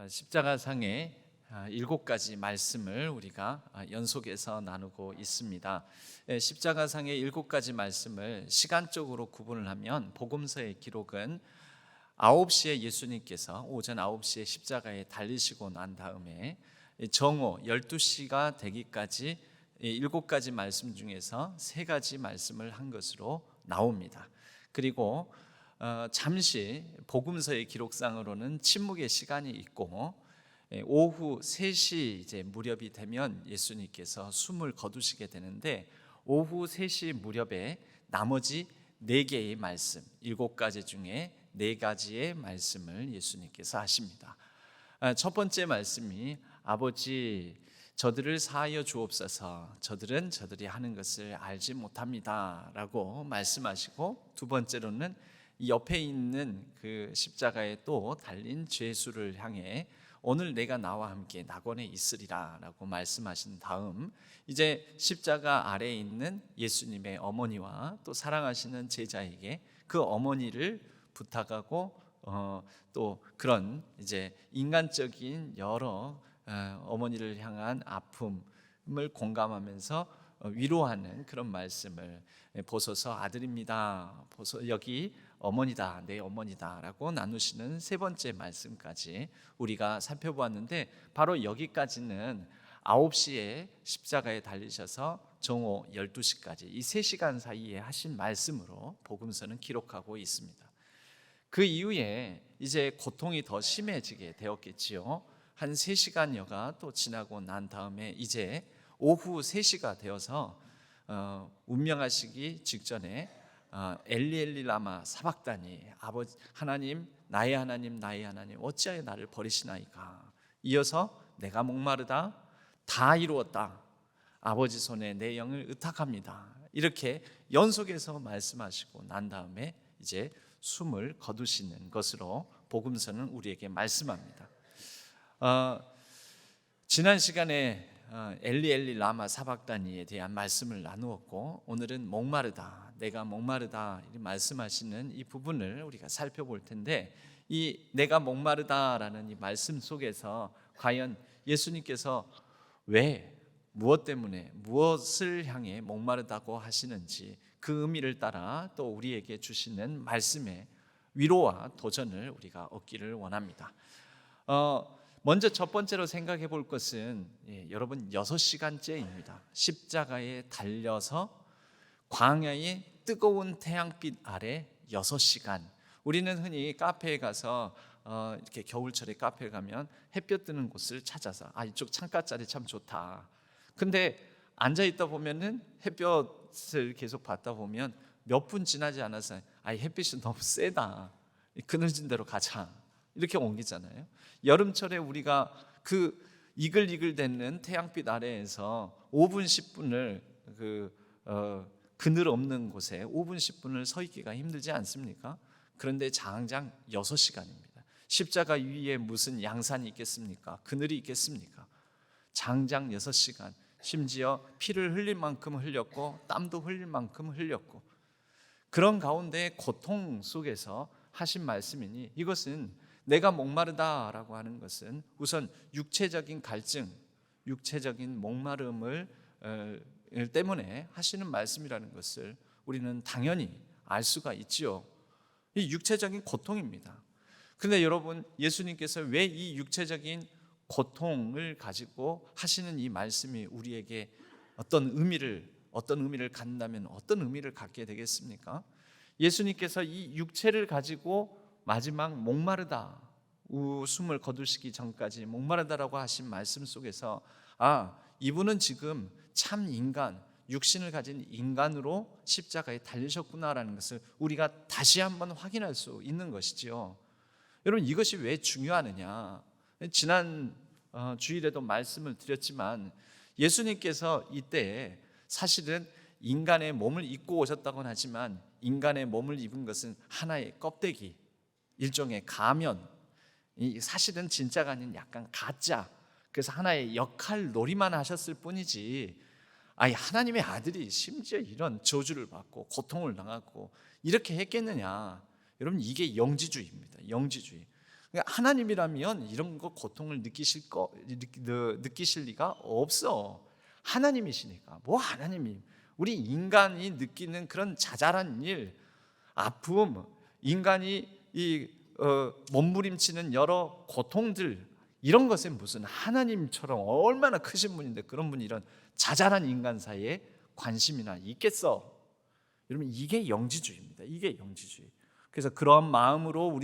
십자가상의 7가지 말씀을 우리가 연속해서 나누고 있습니다. 십자가상의 7가지 말씀을 시간적으로 구분을 하면 복음서의 기록은 9시에 예수님께서 오전 9시에 십자가에 달리시고 난 다음에 정오 12시가 되기까지 7가지 말씀 중에서 3가지 말씀을 한 것으로 나옵니다. 그리고 잠시 복음서의 기록상으로는 침묵의 시간이 있고 오후 3시 이제 무렵이 되면 예수님께서 숨을 거두시게 되는데 오후 3시 무렵에 나머지 4개의 말씀, 7가지 중에 4가지의 말씀을 예수님께서 하십니다. 첫 번째 말씀이 아버지 저들을 사하여 주옵소서 저들은 저들이 하는 것을 알지 못합니다 라고 말씀하시고, 두 번째로는 옆에 있는 그 십자가에 또 달린 죄수를 향해 오늘 내가 나와 함께 낙원에 있으리라 라고 말씀하신 다음 이제 십자가 아래에 있는 예수님의 어머니와 또 사랑하시는 제자에게 그 어머니를 부탁하고 또 그런 이제 인간적인 여러 어머니를 향한 아픔을 공감하면서 위로하는 그런 말씀을 보소서 아들입니다, 보소 여기 어머니다, 내 어머니다 라고 나누시는 세 번째 말씀까지 우리가 살펴보았는데, 바로 여기까지는 9시에 십자가에 달리셔서 정오 12시까지 이 3시간 사이에 하신 말씀으로 복음서는 기록하고 있습니다. 그 이후에 이제 고통이 더 심해지게 되었겠지요. 한 3시간여가 또 지나고 난 다음에 이제 오후 3시가 되어서 운명하시기 직전에 엘리 엘리 라마 사박다니, 아버지 하나님 나의 하나님 나의 하나님 어찌하여 나를 버리시나이까, 이어서 내가 목마르다 다 이루었다 아버지 손에 내 영을 의탁합니다, 이렇게 연속해서 말씀하시고 난 다음에 이제 숨을 거두시는 것으로 복음서는 우리에게 말씀합니다. 지난 시간에 엘리 엘리 라마 사박다니에 대한 말씀을 나누었고, 오늘은 목마르다 내가 목마르다 이렇게 말씀하시는 이 부분을 우리가 살펴볼 텐데, 이 내가 목마르다라는 이 말씀 속에서 과연 예수님께서 왜 무엇 때문에 무엇을 향해 목마르다고 하시는지 그 의미를 따라 또 우리에게 주시는 말씀의 위로와 도전을 우리가 얻기를 원합니다. 먼저 첫 번째로 생각해 볼 것은 여러분 6시간째입니다. 십자가에 달려서 광야의 뜨거운 태양빛 아래 6시간. 우리는 흔히 카페에 가서 이렇게 겨울철에 카페에 가면 햇볕 드는 곳을 찾아서 이쪽 창가 자리 참 좋다. 근데 앉아 있다 보면은 햇볕을 계속 받다 보면 몇 분 지나지 않아서 햇빛이 너무 세다, 그늘진 데로 가자 이렇게 옮기잖아요. 여름철에 우리가 그 이글이글대는 태양빛 아래에서 5분 10분을 그늘 없는 곳에 5분 10분을 서 있기가 힘들지 않습니까? 그런데 장장 6시간입니다. 십자가 위에 무슨 양산이 있겠습니까? 그늘이 있겠습니까? 장장 6시간, 심지어 피를 흘릴 만큼 흘렸고 땀도 흘릴 만큼 흘렸고, 그런 가운데 고통 속에서 하신 말씀이니, 이것은 내가 목마르다라고 하는 것은 우선 육체적인 갈증, 육체적인 목마름을 때문에 하시는 말씀이라는 것을 우리는 당연히 알 수가 있지요. 이 육체적인 고통입니다. 그런데 여러분, 예수님께서 왜 이 육체적인 고통을 가지고 하시는 이 말씀이 우리에게 어떤 의미를 갖는다면 어떤 의미를 갖게 되겠습니까? 예수님께서 이 육체를 가지고 마지막 목마르다, 숨을 거두시기 전까지 목마르다라고 하신 말씀 속에서 이분은 지금 참 인간, 육신을 가진 인간으로 십자가에 달리셨구나라는 것을 우리가 다시 한번 확인할 수 있는 것이지요. 여러분, 이것이 왜 중요하느냐? 지난 주일에도 말씀을 드렸지만 예수님께서 이때 사실은 인간의 몸을 입고 오셨다고는 하지만 인간의 몸을 입은 것은 하나의 껍데기, 일종의 가면, 사실은 진짜가 아닌 약간 가짜, 그래서 하나의 역할 놀이만 하셨을 뿐이지 하나님의 아들이 심지어 이런 저주를 받고 고통을 당하고 이렇게 했겠느냐? 여러분, 이게 영지주의입니다. 영지주의. 하나님이라면 이런 거 고통을 느끼실 리가 없어. 하나님이시니까. 뭐 하나님이, 우리 인간이 느끼는 그런 자잘한 일, 아픔, 인간이 몸부림치는 여러 고통들, 이런 것에 무슨 하나님처럼 얼마나 크신 분인데 그런 분이 이런 자잘한 인간 사이에 관심이나 있겠어? 여러분, 이게 영지주의입니다. 이게 영지주의. 그래서 그런 마음으로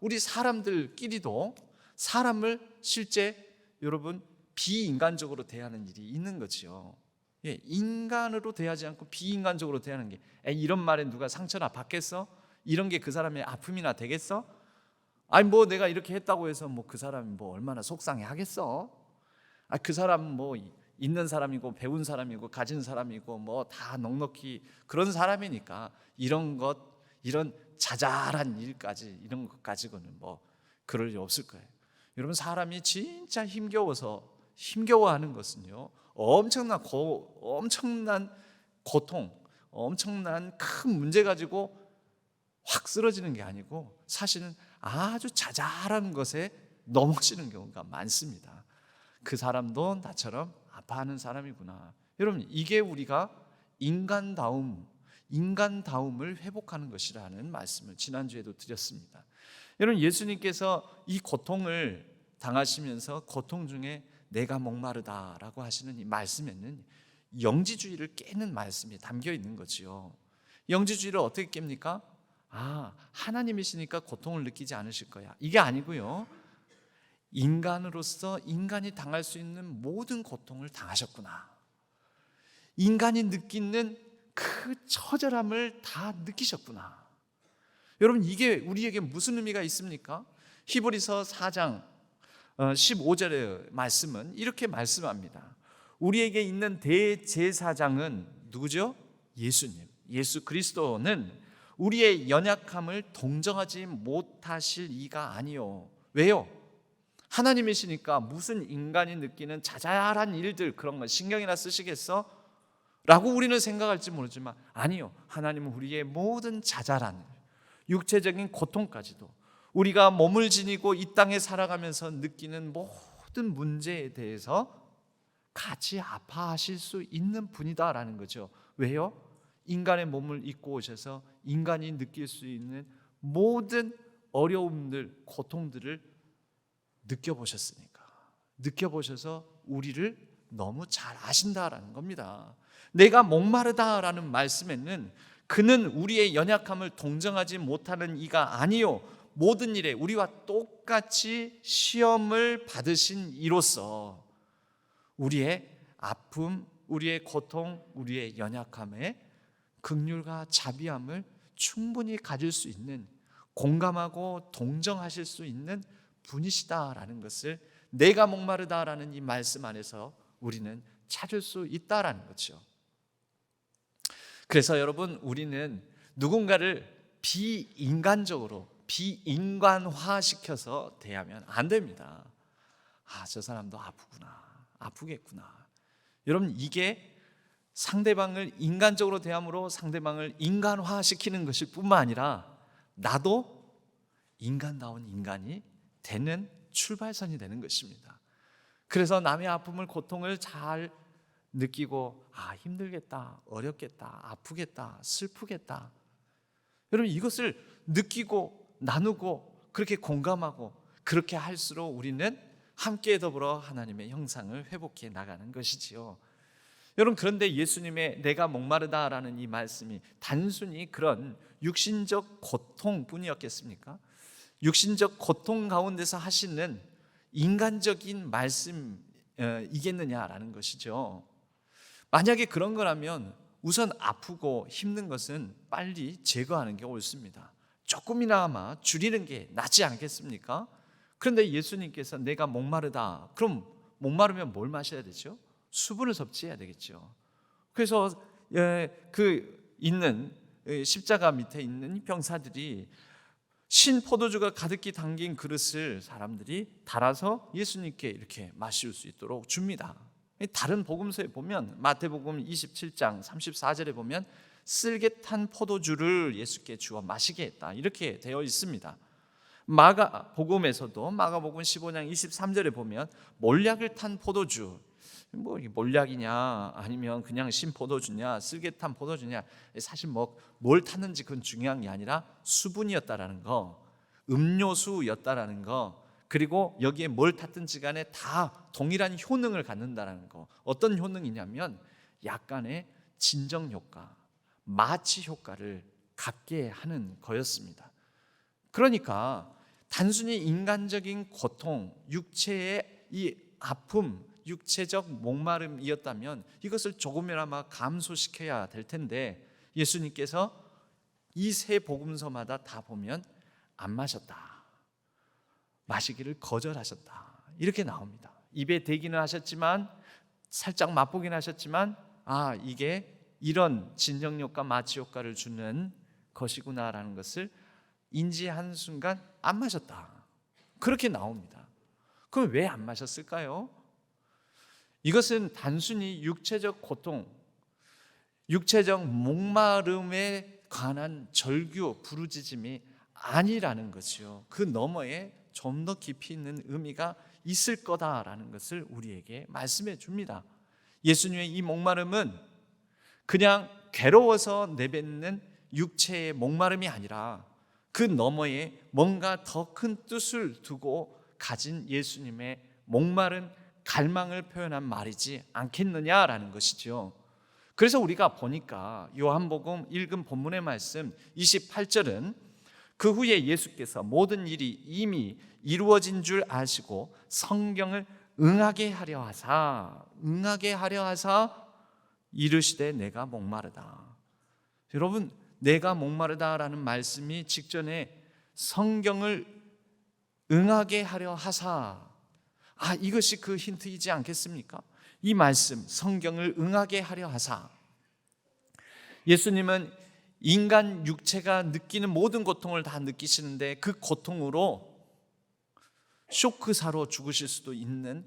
우리 사람들끼리도 사람을 실제 여러분 비인간적으로 대하는 일이 있는 거지요. 예, 인간으로 대하지 않고 비인간적으로 대하는 게, 이런 말에 누가 상처나 받겠어? 이런 게 그 사람의 아픔이나 되겠어? 아니 뭐 내가 이렇게 했다고 해서 뭐 그 사람이 뭐 얼마나 속상해 하겠어? 그 사람 뭐 있는 사람이고 배운 사람이고 가진 사람이고 뭐 다 넉넉히 그런 사람이니까 이런 자잘한 일까지, 이런 것 가지고는 뭐 그럴 일 없을 거예요. 여러분, 사람이 진짜 힘겨워하는 것은요, 엄청난 고통, 엄청난 큰 문제 가지고 확 쓰러지는 게 아니고 사실은 아주 자잘한 것에 넘어지는 경우가 많습니다. 그 사람도 나처럼 아파하는 사람이구나. 여러분, 이게 우리가 인간다움을 회복하는 것이라는 말씀을 지난주에도 드렸습니다. 여러분, 예수님께서 이 고통을 당하시면서 고통 중에 내가 목마르다라고 하시는 이 말씀에는 영지주의를 깨는 말씀이 담겨 있는 거지요. 영지주의를 어떻게 깹니까? 하나님이시니까 고통을 느끼지 않으실 거야, 이게 아니고요, 인간으로서 인간이 당할 수 있는 모든 고통을 당하셨구나. 인간이 느끼는 그 처절함을 다 느끼셨구나. 여러분, 이게 우리에게 무슨 의미가 있습니까? 히브리서 4장 15절의 말씀은 이렇게 말씀합니다. 우리에게 있는 대제사장은 누구죠? 예수님, 예수 그리스도는 우리의 연약함을 동정하지 못하실 이가 아니요. 왜요? 하나님이시니까 무슨 인간이 느끼는 자잘한 일들, 그런 거 신경이나 쓰시겠어? 라고 우리는 생각할지 모르지만 아니요, 하나님은 우리의 모든 자잘한 육체적인 고통까지도, 우리가 몸을 지니고 이 땅에 살아가면서 느끼는 모든 문제에 대해서 같이 아파하실 수 있는 분이다라는 거죠. 왜요? 인간의 몸을 입고 오셔서 인간이 느낄 수 있는 모든 어려움들, 고통들을 느껴보셨으니까, 느껴보셔서 우리를 너무 잘 아신다라는 겁니다. 내가 목마르다라는 말씀에는 그는 우리의 연약함을 동정하지 못하는 이가 아니요, 모든 일에 우리와 똑같이 시험을 받으신 이로써 우리의 아픔, 우리의 고통, 우리의 연약함에 긍휼과 자비함을 충분히 가질 수 있는, 공감하고 동정하실 수 있는 분이시다라는 것을 내가 목마르다라는 이 말씀 안에서 우리는 찾을 수 있다라는 거죠. 그래서 여러분, 우리는 누군가를 비인간화시켜서 대하면 안 됩니다. 저 사람도 아프겠구나. 여러분, 이게 상대방을 인간적으로 대함으로 상대방을 인간화시키는 것일 뿐만 아니라 나도 인간다운 인간이 되는 출발선이 되는 것입니다. 그래서 남의 아픔을, 고통을 잘 느끼고 힘들겠다, 어렵겠다, 아프겠다, 슬프겠다, 여러분, 이것을 느끼고 나누고 그렇게 공감하고 그렇게 할수록 우리는 함께 더불어 하나님의 형상을 회복해 나가는 것이지요. 여러분, 그런데 예수님의 내가 목마르다라는 이 말씀이 단순히 그런 육신적 고통뿐이었겠습니까? 육신적 고통 가운데서 하시는 인간적인 말씀이겠느냐라는 것이죠. 만약에 그런 거라면 우선 아프고 힘든 것은 빨리 제거하는 게 옳습니다. 조금이나마 줄이는 게 낫지 않겠습니까? 그런데 예수님께서 내가 목마르다, 그럼 목마르면 뭘 마셔야 되죠? 수분을 섭취해야 되겠죠. 그래서 십자가 밑에 있는 병사들이 신 포도주가 가득히 담긴 그릇을 사람들이 달아서 예수님께 이렇게 마실 수 있도록 줍니다. 다른 복음서에 보면 마태복음 27장 34절에 보면 쓸개탄 포도주를 예수께 주어 마시게 했다, 이렇게 되어 있습니다. 마가복음에서도 마가복음 15장 23절에 보면 몰약을 탄 포도주, 뭐 이게 몰약이냐 아니면 그냥 신 포도주냐 쓸개 탄 포도주냐, 사실 뭘 탔는지 그건 중요한 게 아니라 수분이었다라는 거, 음료수였다라는 거, 그리고 여기에 뭘 탔든지 간에 다 동일한 효능을 갖는다라는 거. 어떤 효능이냐면 약간의 진정 효과, 마취 효과를 갖게 하는 거였습니다. 그러니까 단순히 인간적인 고통, 육체의 이 아픔, 육체적 목마름이었다면 이것을 조금이나마 감소시켜야 될 텐데, 예수님께서 이 세 복음서마다 다 보면 안 마셨다, 마시기를 거절하셨다, 이렇게 나옵니다. 입에 대기는 하셨지만, 살짝 맛보긴 하셨지만, 이게 이런 진정효과, 마취효과를 주는 것이구나라는 것을 인지한 순간 안 마셨다, 그렇게 나옵니다. 그럼 왜 안 마셨을까요? 이것은 단순히 육체적 고통, 육체적 목마름에 관한 절규, 부르짖음이 아니라는 것이요, 그 너머에 좀 더 깊이 있는 의미가 있을 거다라는 것을 우리에게 말씀해 줍니다. 예수님의 이 목마름은 그냥 괴로워서 내뱉는 육체의 목마름이 아니라 그 너머에 뭔가 더 큰 뜻을 두고 가진 예수님의 목마른 갈망을 표현한 말이지 않겠느냐라는 것이죠. 그래서 우리가 보니까 요한복음 읽은 본문의 말씀 28절은 그 후에 예수께서 모든 일이 이미 이루어진 줄 아시고 성경을 응하게 하려 하사 이르시되 내가 목마르다. 여러분, 내가 목마르다라는 말씀이 직전에 성경을 응하게 하려 하사, 이것이 그 힌트이지 않겠습니까? 이 말씀, 성경을 응하게 하려 하사, 예수님은 인간 육체가 느끼는 모든 고통을 다 느끼시는데 그 고통으로 쇼크사로 죽으실 수도 있는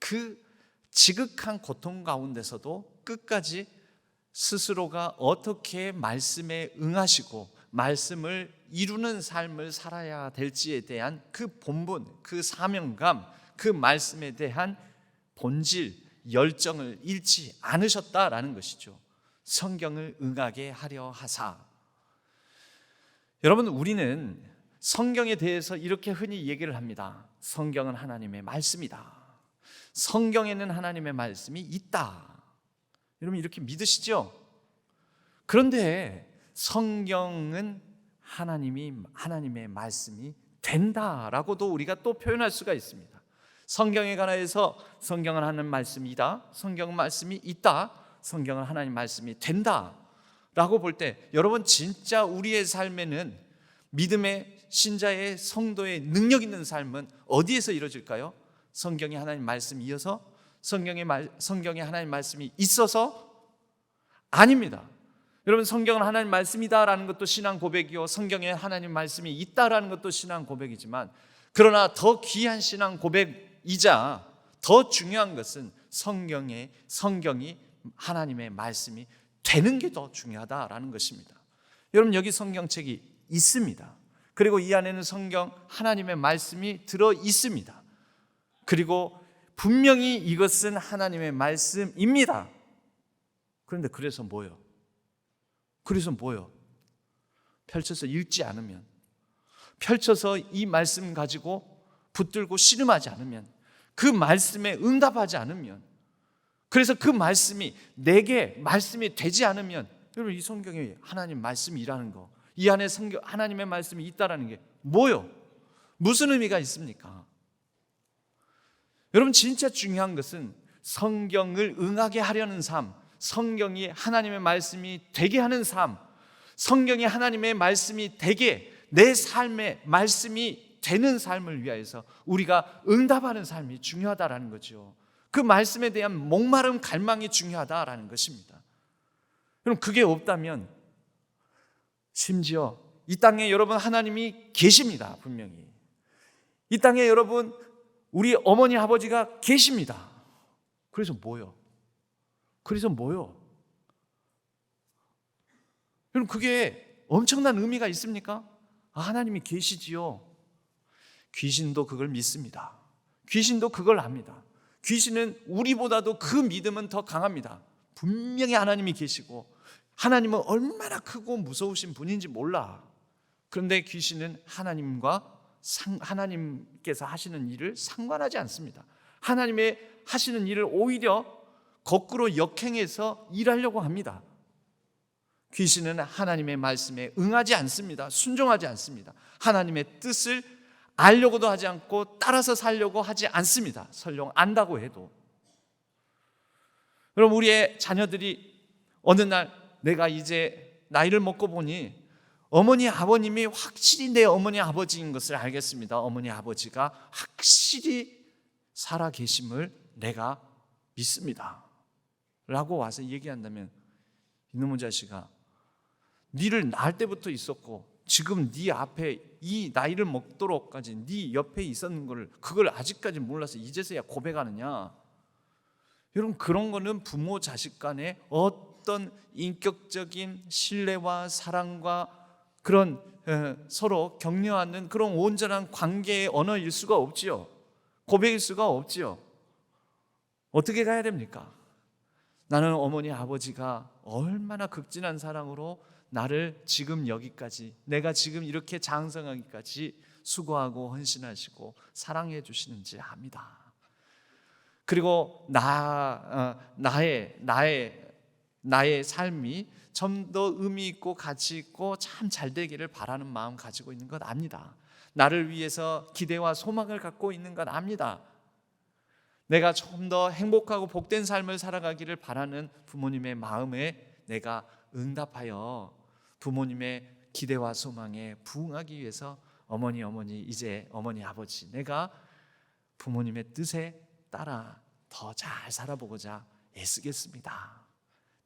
그 지극한 고통 가운데서도 끝까지 스스로가 어떻게 말씀에 응하시고 말씀을 이루는 삶을 살아야 될지에 대한 그 본분, 그 사명감, 그 말씀에 대한 본질, 열정을 잃지 않으셨다라는 것이죠. 성경을 응하게 하려 하사. 여러분, 우리는 성경에 대해서 이렇게 흔히 얘기를 합니다. 성경은 하나님의 말씀이다. 성경에는 하나님의 말씀이 있다. 여러분, 이렇게 믿으시죠? 그런데 성경은 하나님의 말씀이 된다라고도 우리가 또 표현할 수가 있습니다. 성경에 관해서 성경은 하나님 말씀이다, 성경은 말씀이 있다, 성경은 하나님 말씀이 된다 라고 볼 때, 여러분 진짜 우리의 삶에는, 믿음의 신자의 성도의 능력 있는 삶은 어디에서 이루어질까요? 성경이 하나님 말씀이어서? 성경에 하나님 말씀이 있어서? 아닙니다. 여러분, 성경은 하나님 말씀이다라는 것도 신앙 고백이요, 성경에 하나님 말씀이 있다라는 것도 신앙 고백이지만, 그러나 더 귀한 신앙 고백이자 더 중요한 것은 성경이 하나님의 말씀이 되는 게 더 중요하다라는 것입니다. 여러분, 여기 성경책이 있습니다. 그리고 이 안에는 성경 하나님의 말씀이 들어 있습니다. 그리고 분명히 이것은 하나님의 말씀입니다. 그런데 그래서 뭐요? 펼쳐서 읽지 않으면, 펼쳐서 이 말씀 가지고 붙들고 씨름하지 않으면, 그 말씀에 응답하지 않으면, 그래서 그 말씀이 내게 말씀이 되지 않으면, 여러분, 이 성경이 하나님 말씀이라는 거, 이 안에 하나님의 말씀이 있다라는 게 뭐요? 무슨 의미가 있습니까? 여러분, 진짜 중요한 것은 성경을 응하게 하려는 삶, 성경이 하나님의 말씀이 되게 하는 삶, 성경이 하나님의 말씀이 되게 내 삶의 말씀이 되는 삶을 위하여서 우리가 응답하는 삶이 중요하다라는 거죠. 그 말씀에 대한 목마름, 갈망이 중요하다라는 것입니다. 그럼 그게 없다면, 심지어 이 땅에 여러분 하나님이 계십니다. 분명히 이 땅에 여러분 우리 어머니 아버지가 계십니다. 그래서 뭐요? 여러분, 그게 엄청난 의미가 있습니까? 하나님이 계시지요. 귀신도 그걸 믿습니다. 귀신도 그걸 압니다. 귀신은 우리보다도 그 믿음은 더 강합니다. 분명히 하나님이 계시고 하나님은 얼마나 크고 무서우신 분인지 몰라. 그런데 귀신은 하나님께서 하시는 일을 상관하지 않습니다. 하나님의 하시는 일을 오히려 거꾸로 역행해서 일하려고 합니다. 귀신은 하나님의 말씀에 응하지 않습니다. 순종하지 않습니다. 하나님의 뜻을 알려고도 하지 않고 따라서 살려고 하지 않습니다. 설령 안다고 해도. 그럼 우리의 자녀들이 어느 날 내가 이제 나이를 먹고 보니 어머니 아버님이 확실히 내 어머니 아버지인 것을 알겠습니다. 어머니 아버지가 확실히 살아 계심을 내가 믿습니다 라고 와서 얘기한다면, 이놈의 자식아, 니를 낳을 때부터 있었고 지금 네 앞에 이 나이를 먹도록까지 네 옆에 있었는 걸 그걸 아직까지 몰라서 이제서야 고백하느냐. 여러분, 그런 거는 부모 자식 간에 어떤 인격적인 신뢰와 사랑과 그런 서로 격려하는 그런 온전한 관계의 언어일 수가 없지요. 고백일 수가 없지요. 어떻게 가야 됩니까? 나는 어머니 아버지가 얼마나 극진한 사랑으로 나를 지금 여기까지, 내가 지금 이렇게 장성하기까지 수고하고 헌신하시고 사랑해 주시는지 압니다. 그리고 나의 삶이 좀 더 의미 있고 가치 있고 참 잘 되기를 바라는 마음 가지고 있는 것 압니다. 나를 위해서 기대와 소망을 갖고 있는 것 압니다. 내가 좀 더 행복하고 복된 삶을 살아가기를 바라는 부모님의 마음에 내가 응답하여 부모님의 기대와 소망에 부응하기 위해서 어머니 이제 어머니 아버지, 내가 부모님의 뜻에 따라 더 잘 살아보고자 애쓰겠습니다.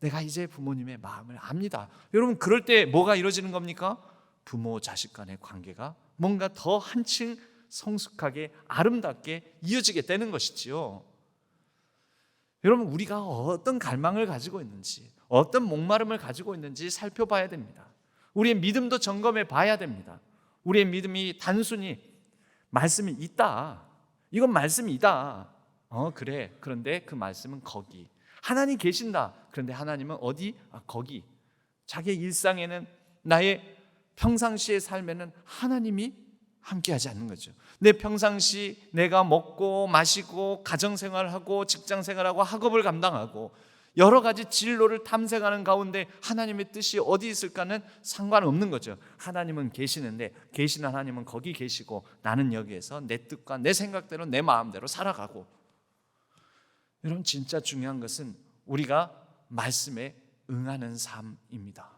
내가 이제 부모님의 마음을 압니다. 여러분, 그럴 때 뭐가 이루어지는 겁니까? 부모 자식 간의 관계가 뭔가 더 한층 성숙하게 아름답게 이어지게 되는 것이지요. 여러분, 우리가 어떤 갈망을 가지고 있는지, 어떤 목마름을 가지고 있는지 살펴봐야 됩니다. 우리의 믿음도 점검해 봐야 됩니다. 우리의 믿음이 단순히 말씀이 있다, 이건 말씀이다, 그래, 그런데 그 말씀은 거기, 하나님 계신다, 그런데 하나님은 어디? 거기. 자기의 일상에는, 나의 평상시의 삶에는 하나님이 함께하지 않는 거죠. 내 평상시 내가 먹고 마시고 가정생활하고 직장생활하고 학업을 감당하고 여러 가지 진로를 탐색하는 가운데 하나님의 뜻이 어디 있을까는 상관없는 거죠. 하나님은 계시는데, 계시는 하나님은 거기 계시고 나는 여기에서 내 뜻과 내 생각대로 내 마음대로 살아가고. 여러분, 진짜 중요한 것은 우리가 말씀에 응하는 삶입니다.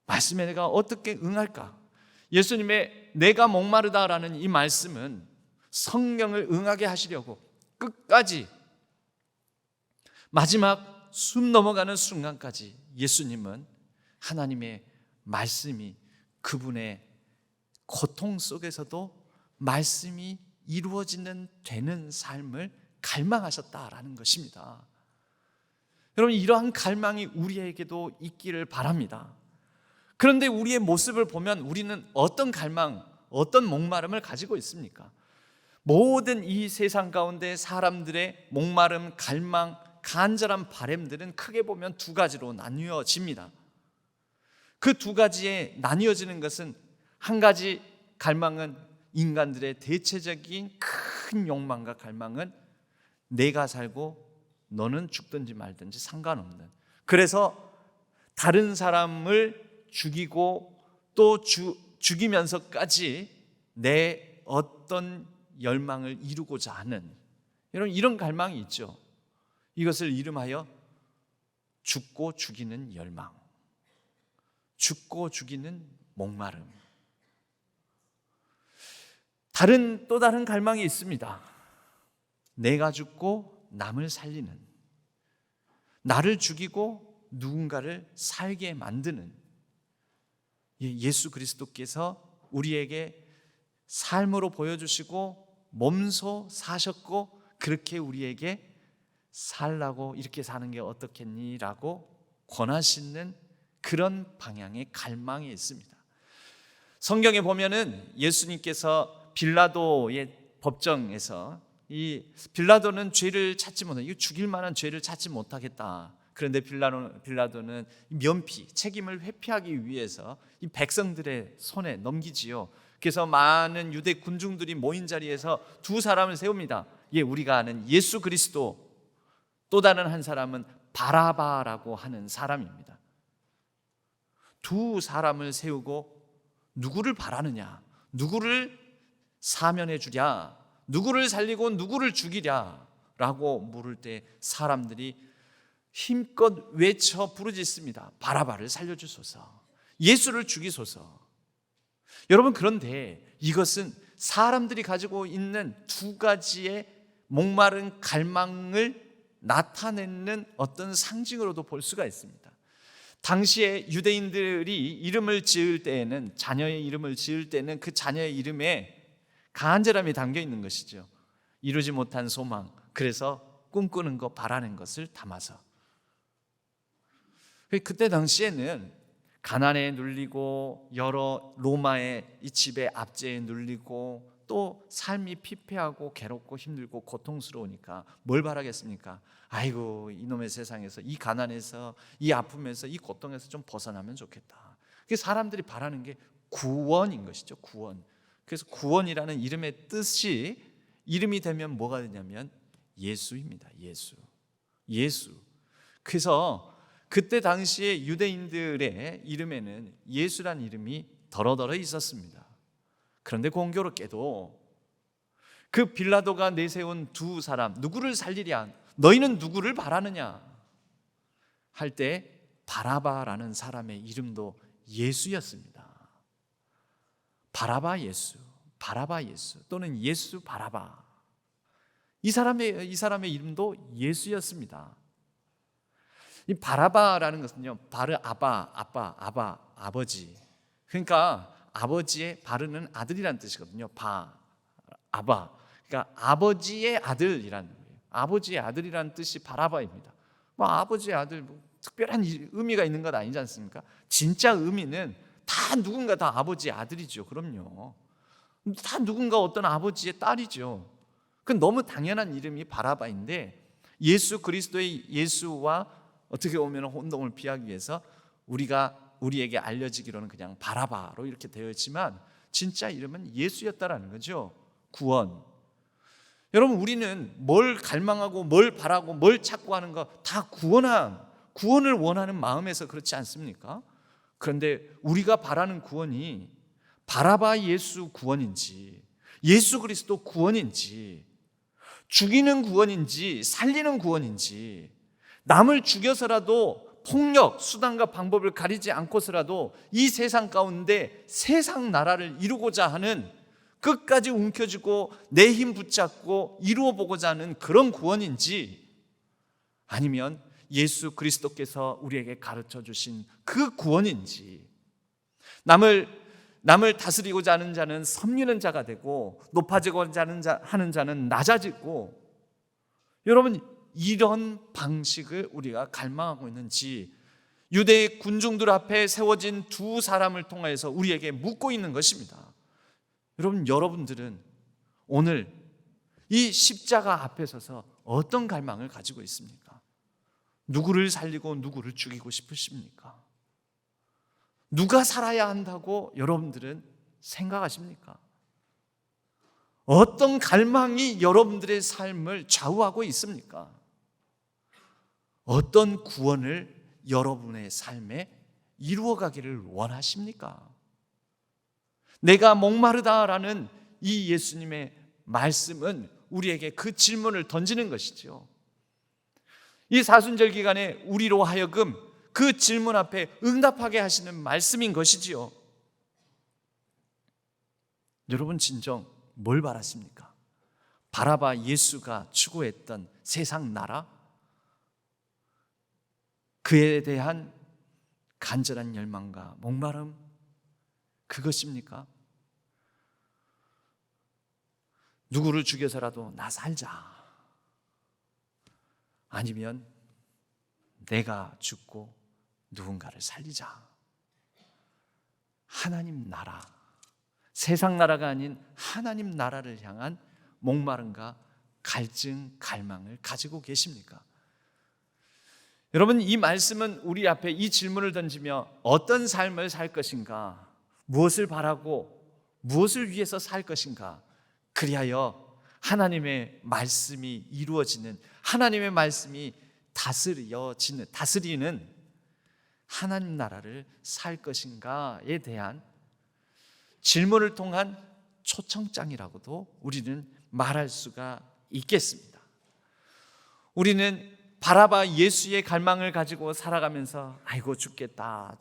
말씀에 내가 어떻게 응할까? 예수님의 내가 목마르다라는 이 말씀은 성령을 응하게 하시려고 끝까지, 마지막 숨 넘어가는 순간까지 예수님은 하나님의 말씀이 그분의 고통 속에서도 말씀이 이루어지는 되는 삶을 갈망하셨다라는 것입니다. 여러분, 이러한 갈망이 우리에게도 있기를 바랍니다. 그런데 우리의 모습을 보면 우리는 어떤 갈망, 어떤 목마름을 가지고 있습니까? 모든 이 세상 가운데 사람들의 목마름, 갈망, 간절한 바람들은 크게 보면 두 가지로 나뉘어집니다. 그 두 가지에 나뉘어지는 것은, 한 가지 갈망은 인간들의 대체적인 큰 욕망과 갈망은 내가 살고 너는 죽든지 말든지 상관없는, 그래서 다른 사람을 죽이고 또 죽이면서까지 내 어떤 열망을 이루고자 하는 이런 갈망이 있죠. 이것을 이름하여 죽고 죽이는 열망, 죽고 죽이는 목마름. 또 다른 갈망이 있습니다. 내가 죽고 남을 살리는, 나를 죽이고 누군가를 살게 만드는, 예수 그리스도께서 우리에게 삶으로 보여주시고 몸소 사셨고 그렇게 우리에게 살라고, 이렇게 사는 게 어떻겠니라고 권하시는 그런 방향의 갈망이 있습니다. 성경에 보면은 예수님께서 빌라도의 법정에서 이 빌라도는 죄를 찾지 못해, 이거 죽일 만한 죄를 찾지 못하겠다. 그런데 빌라도는 면피, 책임을 회피하기 위해서 이 백성들의 손에 넘기지요. 그래서 많은 유대 군중들이 모인 자리에서 두 사람을 세웁니다. 우리가 아는 예수 그리스도, 또 다른 한 사람은 바라바라고 하는 사람입니다. 두 사람을 세우고 누구를 바라느냐, 누구를 사면해 주랴, 누구를 살리고 누구를 죽이랴 라고 물을 때 사람들이 힘껏 외쳐 부르짖습니다. 바라바를 살려주소서, 예수를 죽이소서. 여러분, 그런데 이것은 사람들이 가지고 있는 두 가지의 목마른 갈망을 나타내는 어떤 상징으로도 볼 수가 있습니다. 당시에 유대인들이 이름을 지을 때에는, 자녀의 이름을 지을 때는 그 자녀의 이름에 간절함이 담겨 있는 것이죠. 이루지 못한 소망, 그래서 꿈꾸는 것, 바라는 것을 담아서. 그때 당시에는 가난에 눌리고 여러 로마의 이 지배 압제에 눌리고 또 삶이 피폐하고 괴롭고 힘들고 고통스러우니까 뭘 바라겠습니까? 아이고, 이놈의 세상에서, 이 가난에서, 이 아픔에서, 이 고통에서 좀 벗어나면 좋겠다. 그게 사람들이 바라는 게 구원인 것이죠. 구원. 그래서 구원이라는 이름의 뜻이, 이름이 되면 뭐가 되냐면 예수입니다. 예수. 그래서 그때 당시에 유대인들의 이름에는 예수라는 이름이 더러더러 있었습니다. 그런데 공교롭게도 그 빌라도가 내세운 두 사람, 누구를 살리랴, 너희는 누구를 바라느냐 할 때 바라바라는 사람의 이름도 예수였습니다. 바라바 예수 또는 예수 바라바, 이 사람의 이름도 예수였습니다. 이 바라바라는 것은요, 바르 아빠, 아버지. 그러니까 아버지의 바르는 아들이라는 뜻이거든요. 아바. 그러니까 아버지의 아들이라는 거예요. 아버지의 아들이라는 뜻이 바라바입니다. 아버지의 아들, 특별한 의미가 있는 것 아니지 않습니까? 진짜 의미는 다 누군가 다 아버지의 아들이죠. 그럼요. 다 누군가 어떤 아버지의 딸이죠. 그건 너무 당연한 이름이 바라바인데, 예수 그리스도의 예수와 어떻게 보면 혼동을 피하기 위해서 우리에게 알려지기로는 그냥 바라바로 이렇게 되어 있지만 진짜 이름은 예수였다라는 거죠. 구원. 여러분, 우리는 뭘 갈망하고 뭘 바라고 뭘 찾고 하는 거 다 구원을 원하는 마음에서 그렇지 않습니까? 그런데 우리가 바라는 구원이 바라바 예수 구원인지, 예수 그리스도 구원인지, 죽이는 구원인지 살리는 구원인지, 남을 죽여서라도 폭력, 수단과 방법을 가리지 않고서라도 이 세상 가운데 세상 나라를 이루고자 하는, 끝까지 움켜쥐고 내 힘 붙잡고 이루어 보고자 하는 그런 구원인지, 아니면 예수 그리스도께서 우리에게 가르쳐 주신 그 구원인지, 남을 다스리고자 하는 자는 섬기는 자가 되고 높아지고자 하는 자는 낮아지고, 여러분, 이런 방식을 우리가 갈망하고 있는지 유대의 군중들 앞에 세워진 두 사람을 통해서 우리에게 묻고 있는 것입니다. 여러분들은 오늘 이 십자가 앞에 서서 어떤 갈망을 가지고 있습니까? 누구를 살리고 누구를 죽이고 싶으십니까? 누가 살아야 한다고 여러분들은 생각하십니까? 어떤 갈망이 여러분들의 삶을 좌우하고 있습니까? 어떤 구원을 여러분의 삶에 이루어가기를 원하십니까? 내가 목마르다라는 이 예수님의 말씀은 우리에게 그 질문을 던지는 것이죠. 이 사순절 기간에 우리로 하여금 그 질문 앞에 응답하게 하시는 말씀인 것이지요. 여러분, 진정 뭘 바라십니까? 바라바 예수가 추구했던 세상 나라, 그에 대한 간절한 열망과 목마름, 그것입니까? 누구를 죽여서라도 나 살자, 아니면 내가 죽고 누군가를 살리자, 하나님 나라, 세상 나라가 아닌 하나님 나라를 향한 목마름과 갈증, 갈망을 가지고 계십니까? 여러분, 이 말씀은 우리 앞에 이 질문을 던지며 어떤 삶을 살 것인가, 무엇을 바라고 무엇을 위해서 살 것인가, 그리하여 하나님의 말씀이 이루어지는, 하나님의 말씀이 다스리는 하나님 나라를 살 것인가에 대한 질문을 통한 초청장이라고도 우리는 말할 수가 있겠습니다. 우리는 바라바 예수의 갈망을 가지고 살아가면서 아이고 죽겠다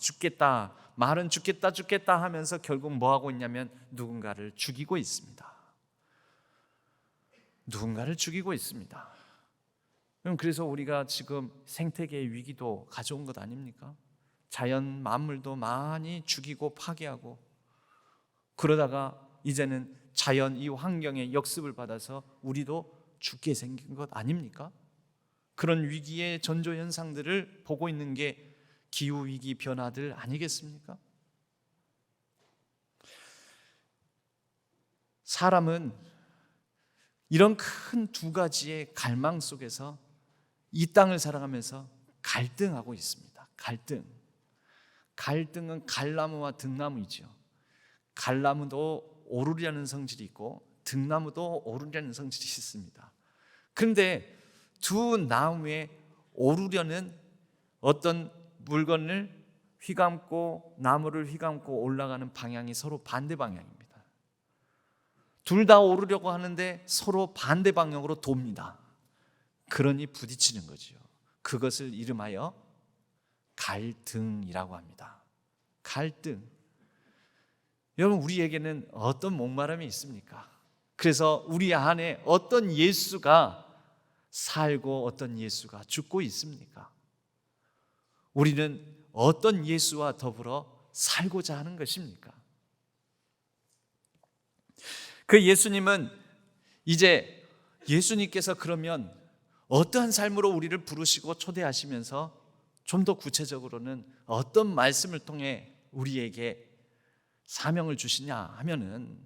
말은 죽겠다 하면서 결국 뭐 하고 있냐면 누군가를 죽이고 있습니다. 그래서 우리가 지금 생태계의 위기도 가져온 것 아닙니까? 자연 만물도 많이 죽이고 파괴하고, 그러다가 이제는 자연 이 환경의 역습을 받아서 우리도 죽게 생긴 것 아닙니까? 그런 위기의 전조 현상들을 보고 있는 게 기후위기 변화들 아니겠습니까? 사람은 이런 큰 두 가지의 갈망 속에서 이 땅을 살아가면서 갈등하고 있습니다. 갈등은 갈나무와 등나무이죠. 갈나무도 오르려는 성질이 있고 등나무도 오르려는 성질이 있습니다. 그런데 두 나무에 오르려는 어떤 물건을 휘감고 나무를 휘감고 올라가는 방향이 서로 반대 방향입니다. 둘 다 오르려고 하는데 서로 반대 방향으로 돕니다. 그러니 부딪히는 거죠. 그것을 이름하여 갈등이라고 합니다. 갈등. 여러분, 우리에게는 어떤 목마름이 있습니까? 그래서 우리 안에 어떤 예수가 살고 어떤 예수가 죽고 있습니까? 우리는 어떤 예수와 더불어 살고자 하는 것입니까? 그 예수님은 이제 예수님께서 그러면 어떠한 삶으로 우리를 부르시고 초대하시면서 좀 더 구체적으로는 어떤 말씀을 통해 우리에게 사명을 주시냐 하면은,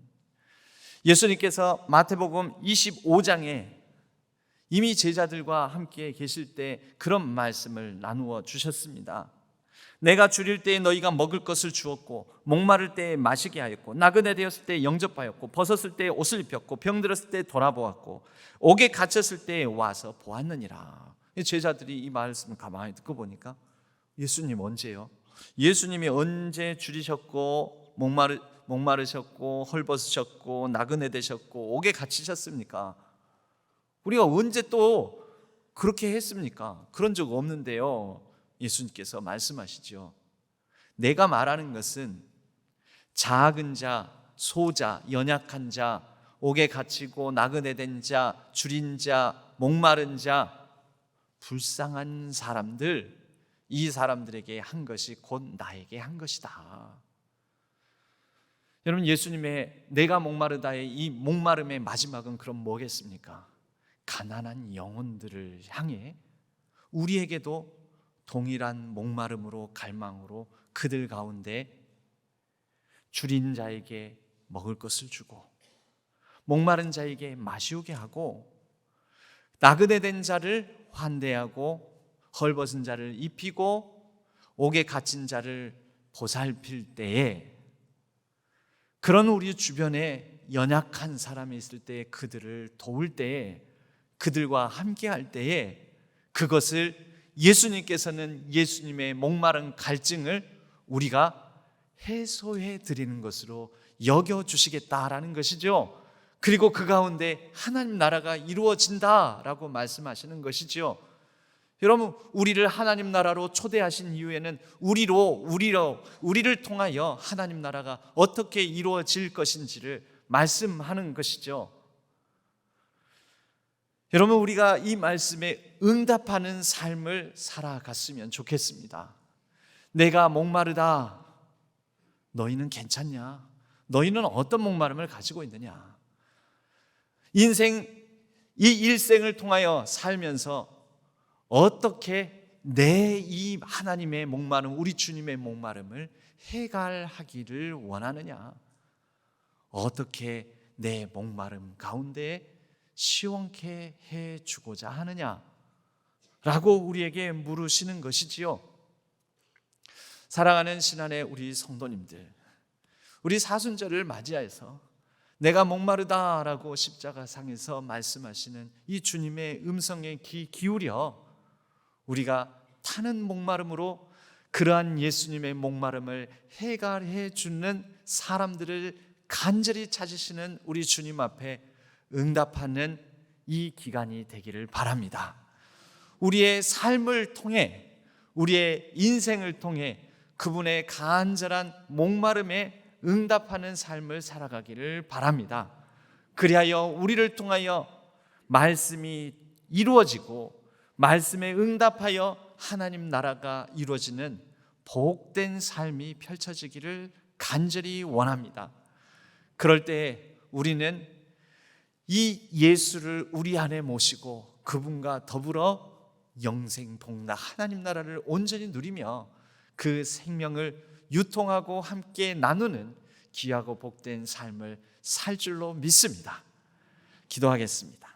예수님께서 마태복음 25장에 이미 제자들과 함께 계실 때 그런 말씀을 나누어 주셨습니다. 내가 줄일 때에 너희가 먹을 것을 주었고, 목마를 때에 마시게 하였고, 나그네 되었을 때에 영접하였고, 벗었을 때에 옷을 입혔고, 병들었을 때에 돌아보았고, 옥에 갇혔을 때에 와서 보았느니라. 제자들이 이 말씀을 가만히 듣고 보니까 예수님 언제요? 예수님이 언제 줄이셨고 목마르셨고 헐벗으셨고 나그네 되셨고 옥에 갇히셨습니까? 우리가 언제 또 그렇게 했습니까? 그런 적 없는데요. 예수님께서 말씀하시죠. 내가 말하는 것은 작은 자, 소자, 연약한 자, 옥에 갇히고 나그네 된 자, 줄인 자, 목마른 자, 불쌍한 사람들, 이 사람들에게 한 것이 곧 나에게 한 것이다. 여러분, 예수님의 내가 목마르다의 이 목마름의 마지막은 그럼 뭐겠습니까? 가난한 영혼들을 향해 우리에게도 동일한 목마름으로 갈망으로 그들 가운데 줄인 자에게 먹을 것을 주고, 목마른 자에게 마시우게 하고, 나그네 된 자를 환대하고, 헐벗은 자를 입히고, 옥에 갇힌 자를 보살필 때에, 그런 우리 주변에 연약한 사람이 있을 때에 그들을 도울 때에, 그들과 함께 할 때에, 그것을 예수님께서는 예수님의 목마른 갈증을 우리가 해소해 드리는 것으로 여겨주시겠다라는 것이죠. 그리고 그 가운데 하나님 나라가 이루어진다라고 말씀하시는 것이죠. 여러분, 우리를 하나님 나라로 초대하신 이유에는 우리를 통하여 하나님 나라가 어떻게 이루어질 것인지를 말씀하는 것이죠. 여러분, 우리가 이 말씀에 응답하는 삶을 살아갔으면 좋겠습니다. 내가 목마르다. 너희는 괜찮냐? 너희는 어떤 목마름을 가지고 있느냐? 이 일생을 통하여 살면서 어떻게 내 이 하나님의 목마름, 우리 주님의 목마름을 해갈하기를 원하느냐? 어떻게 내 목마름 가운데 시원케 해주고자 하느냐 라고 우리에게 물으시는 것이지요. 사랑하는 신안의 우리 성도님들, 우리 사순절을 맞이해서 내가 목마르다라고 십자가상에서 말씀하시는 이 주님의 음성에 귀 기울여 우리가 타는 목마름으로 그러한 예수님의 목마름을 해결해 주는 사람들을 간절히 찾으시는 우리 주님 앞에 응답하는 이 기간이 되기를 바랍니다. 우리의 삶을 통해, 우리의 인생을 통해 그분의 간절한 목마름에 응답하는 삶을 살아가기를 바랍니다. 그리하여 우리를 통하여 말씀이 이루어지고 말씀에 응답하여 하나님 나라가 이루어지는 복된 삶이 펼쳐지기를 간절히 원합니다. 그럴 때 우리는 이 예수를 우리 안에 모시고 그분과 더불어 영생 복락 하나님 나라를 온전히 누리며 그 생명을 유통하고 함께 나누는 귀하고 복된 삶을 살 줄로 믿습니다. 기도하겠습니다.